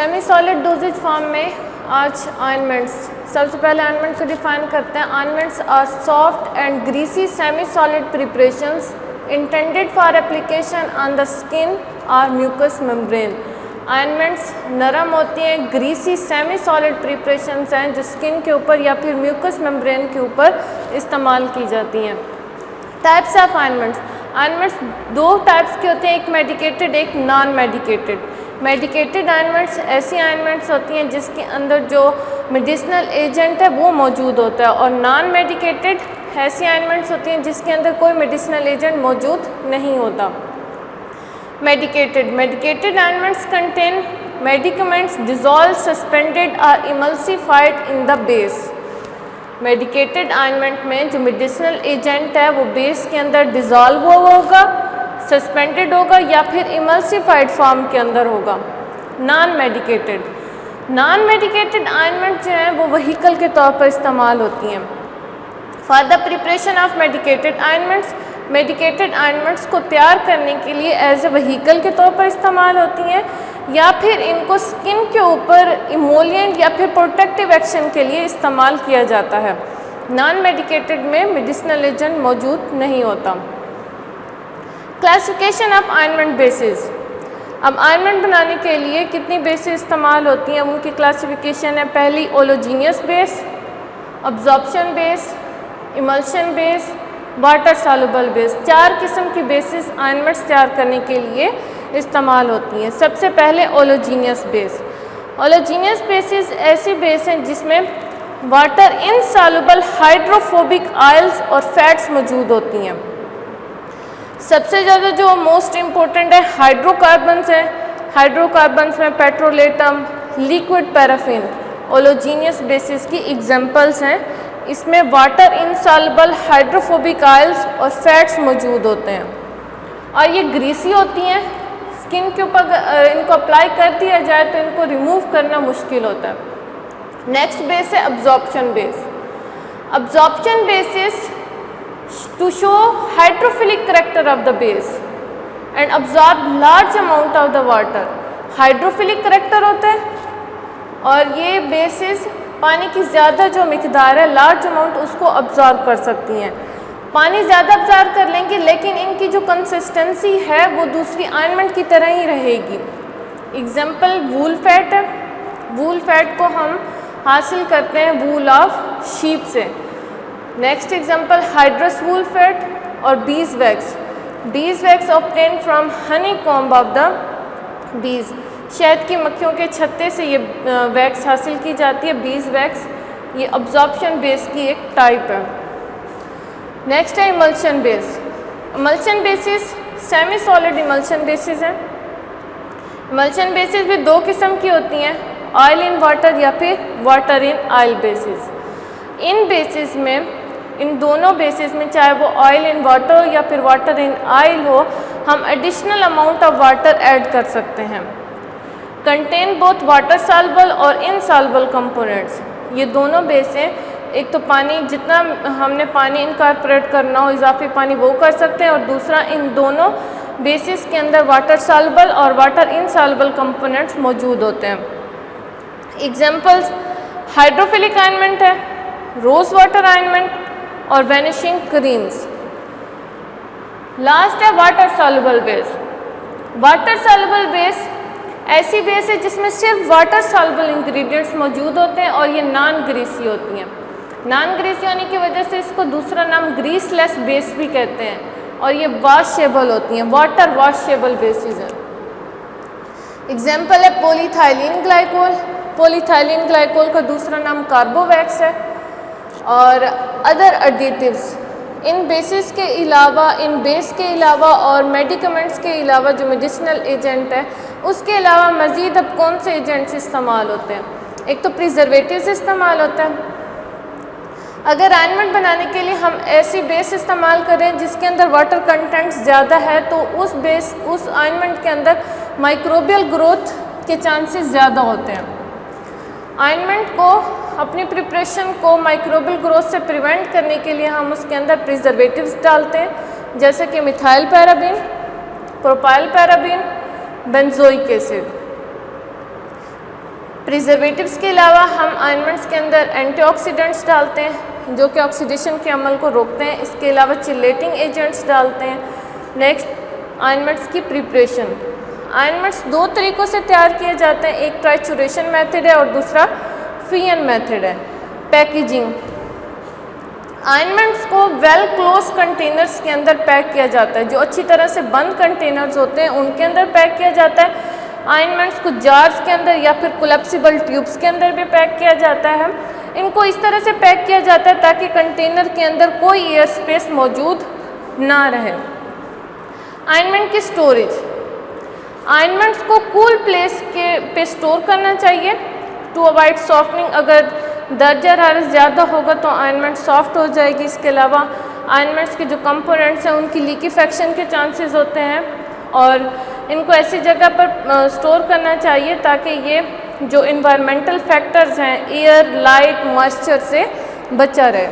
Semi solid doses form में आज ointments, सबसे पहले ऑइंटमेंट को डिफाइन करते हैं। Ointments are soft and greasy semi solid preparations intended for application on the skin और म्यूकस मेम्ब्रेन। ऑइंटमेंट्स नरम होती हैं, ग्रीसी सेमी सॉलिड प्रिपरेशंस हैं जो स्किन के ऊपर या फिर म्यूकस मेम्ब्रेन के ऊपर इस्तेमाल की जाती हैं। टाइप्स ऑफ ऑइंटमेंट्स, ऑइंटमेंट्स दो टाइप्स के होते हैं, एक मेडिकेटेड एक नॉन मेडिकेटेड। मेडिकेटेड ऑइंटमेंट्स ऐसी ऑइंटमेंट्स होती हैं जिसके अंदर जो मेडिसिनल एजेंट है वो मौजूद होता है, और नॉन मेडिकेटेड ऐसी ऑइंटमेंट्स होती हैं जिसके अंदर कोई मेडिसिनल एजेंट मौजूद नहीं होता। Medicated ointments contain medicaments dissolve, suspended और emulsified in the base. Medicated ointment में जो मेडिसिनल एजेंट है वो बेस के अंदर डिजॉल्व हुआ होगा, सस्पेंडेड होगा या फिर इमल्सिफाइड फॉर्म के अंदर होगा। नॉन मेडिकेटेड ऑइंटमेंट जो हैं वो व्हीकल के तौर पर इस्तेमाल होती हैं। For the preparation of medicated ointments, medicated ointments को तैयार करने के लिए एज ए व्हीकल के तौर पर इस्तेमाल होती हैं, या फिर इनको स्किन के ऊपर इमोलिएंट या फिर प्रोटेक्टिव एक्शन के लिए इस्तेमाल किया जाता है। नॉन मेडिकेटेड में मेडिसिनल एजेंट मौजूद नहीं होता। क्लासिफिकेशन ऑफ ऑइंटमेंट बेसिस, अब ऑइंटमेंट बनाने के लिए कितनी बेसिस इस्तेमाल होती हैं उनकी क्लासिफिकेशन है। पहली oleaginous base, absorption base, emulsion base, water soluble base. चार किस्म की बेसिस ऑइंटमेंट्स तैयार करने के लिए इस्तेमाल होती हैं। सबसे पहले ओलोजीनियस बेस। ओलोजीनियस बेसिस ऐसी बेस हैं जिसमें वाटर इनसॉल्युबल हाइड्रोफोबिक ऑयल्स और फैट्स मौजूद होती हैं। सबसे ज़्यादा जो मोस्ट इम्पोर्टेंट है हाइड्रोकार्बन्स है। हाइड्रोकार्बन्स में पेट्रोलेटम, लिक्विड पैराफिन ओलोजीनियस बेसिस की एग्जांपल्स हैं। इसमें वाटर इनसॉल्युबल हाइड्रोफोबिक ऑयल्स और फैट्स मौजूद होते हैं, और ये ग्रीसी होती हैं। स्किन के ऊपर इनको अप्लाई कर दिया जाए तो इनको रिमूव करना मुश्किल होता है। नेक्स्ट बेस है absorption base. Absorption basis to show hydrophilic character of the base and absorb large amount of the water। Hydrophilic character होते हैं और ये बेसिस पानी की ज़्यादा जो मिकदार है, लार्ज अमाउंट, उसको अब्जॉर्ब कर सकती हैं। पानी ज़्यादा अब्जॉर्ब कर लेंगी लेकिन इनकी जो कंसिस्टेंसी है वो दूसरी ऑइंटमेंट की तरह ही रहेगी। एग्जाम्पल वूल फैट है। वूल फैट को हम हासिल करते हैं वूल ऑफ शीप से। Next example hydrous wool fat और bees wax. Bees wax obtain from Honey comb of the bees. शहद की मक्खियों के छत्ते से ये वैक्स हासिल की जाती है, बीज वैक्स। ये अब्जॉर्प्शन बेस की एक टाइप है। नेक्स्ट है emulsion base. Emulsion basis semi solid emulsion basis है। इमल्शन बेसिस भी दो किस्म की होती हैं, ऑयल इन वाटर या फिर water in oil basis. In basis में, इन दोनों बेसिस में, चाहे वो ऑयल इन वाटर हो या फिर वाटर इन ऑयल हो, हम additional amount of water add कर सकते हैं। कंटेन बोथ वाटर सॉल्युबल और इनसॉल्युबल कंपोनेंट्स। ये दोनों बेसें, एक तो पानी जितना हमने पानी इनकॉर्पोरेट करना हो, इजाफी पानी वो कर सकते हैं, और दूसरा इन दोनों बेसिस के अंदर वाटर सॉल्युबल और वाटर इनसॉल्युबल कंपोनेंट्स मौजूद होते हैं। एग्जाम्पल्स हाइड्रोफिलिक ऑइंटमेंट है, रोज वाटर ऑइंटमेंट और वैनिशिंग क्रीम्स। लास्ट है water soluble base. Water soluble base ऐसी बेस है जिसमें सिर्फ वाटर सॉल्युबल इंग्रेडिएंट्स मौजूद होते हैं और ये नॉन ग्रीसी होती हैं। नॉन ग्रीसी होने की वजह से इसको दूसरा नाम ग्रीसलेस बेस भी कहते हैं, और ये वॉशेबल होती हैं, वाटर वॉशेबल बेसिस हैं। एग्जाम्पल है पॉलीथाइलिन ग्लाइकोल। पॉलीथाइलिन ग्लाइकोल का दूसरा नाम कार्बोवैक्स है। और अदर एडिटिव्स, इन बेसिस के अलावा, इन बेस के अलावा और मेडिकमेंट्स के अलावा जो मेडिसिनल एजेंट है उसके अलावा मज़ीद अब कौन से एजेंट्स इस्तेमाल होते हैं? एक तो प्रिजर्वेटिव्स इस्तेमाल होता है। अगर ऑइंटमेंट बनाने के लिए हम ऐसी बेस इस्तेमाल करें जिसके अंदर वाटर कंटेंट्स ज़्यादा है तो उस ऑइंटमेंट के अंदर माइक्रोबियल ग्रोथ के चांसेस ज़्यादा होते हैं। ऑइंटमेंट को, अपनी प्रिपरेशन को माइक्रोबियल ग्रोथ से प्रिवेंट करने के लिए हम उसके अंदर प्रिजर्वेटिव्स डालते हैं, जैसे कि methyl paraben, propyl paraben, benzoic acid. Preservatives के अलावा हम ऑइंटमेंट्स के अंदर एंटीऑक्सीडेंट्स डालते हैं जो कि ऑक्सीडेशन के अमल को रोकते हैं। इसके अलावा चिलेटिंग एजेंट्स डालते हैं। नेक्स्ट, ऑइंटमेंट्स की प्रिपरेशन। ऑइंटमेंट्स दो तरीक़ों से तैयार किए जाते हैं, एक ट्राइचुरेशन मेथड है और दूसरा फियन मेथड है। पैकेजिंग, ऑइंटमेंट्स को वेल क्लोज कंटेनर्स के अंदर पैक किया जाता है, जो अच्छी तरह से बंद कंटेनर्स होते हैं उनके अंदर पैक किया जाता है। ऑइंटमेंट्स को जार्स के अंदर या फिर कोलैप्सिबल ट्यूब्स के अंदर भी पैक किया जाता है। इनको इस तरह से पैक किया जाता है ताकि कंटेनर के अंदर कोई एयर स्पेस मौजूद ना रहे। ऑइंटमेंट की स्टोरेज, ऑइंटमेंट्स को कूल प्लेस पे स्टोर करना चाहिए टू अवॉइड सॉफ्टनिंग। अगर दर्जा हरारत ज़्यादा होगा तो ऑइंटमेंट सॉफ्ट हो जाएगी। इसके अलावा ऑइंटमेंट्स के जो कंपोनेंट्स हैं उनकी लिक्विफेक्शन के चांसेस होते हैं और इनको ऐसी जगह पर स्टोर करना चाहिए ताकि ये जो इन्वायरमेंटल फैक्टर्स हैं, एयर, लाइट, मॉइस्चर से बचा रहे।